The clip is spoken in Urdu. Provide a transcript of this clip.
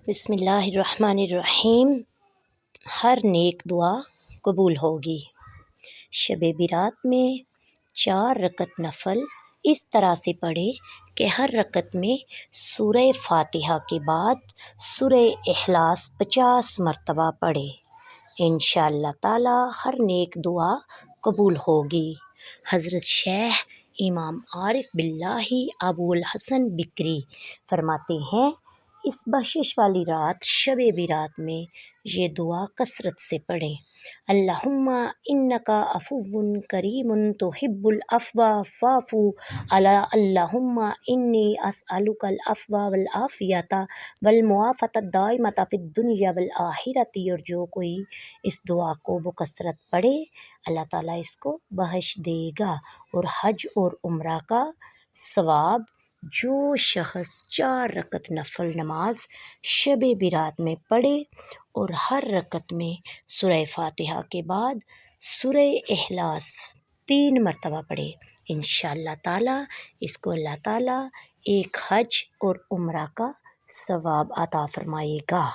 بسم اللہ الرحمن الرحیم۔ ہر نیک دعا قبول ہوگی۔ شب برات میں 4 رکعت نفل اس طرح سے پڑھے کہ ہر رکعت میں سورہ فاتحہ کے بعد سورہ اخلاص 50 مرتبہ پڑھے۔ انشاءاللہ تعالی ہر نیک دعا قبول ہوگی۔ حضرت شیخ امام عارف باللہ ابو الحسن بکری فرماتے ہیں، اس بخشش والی رات شب برات میں یہ دعا کثرت سے پڑھیں: اللہم انک عفو کریم تحب العفو فاعف علی، اللہم انی اسألک العفو والعافیۃ والمعافاۃ الدائمۃ فی الدنیا والآخرۃ۔ اور جو کوئی اس دعا کو بکثرت پڑھے اللہ تعالیٰ اس کو بخش دے گا۔ اور حج اور عمرہ کا ثواب جو شخص 4 رکعت نفل نماز شب برات میں پڑھے اور ہر رکعت میں سورہ فاتحہ کے بعد سورہ اخلاص 3 مرتبہ پڑھے، انشاءاللہ تعالی اس کو اللہ تعالیٰ ایک حج اور عمرہ کا ثواب عطا فرمائے گا۔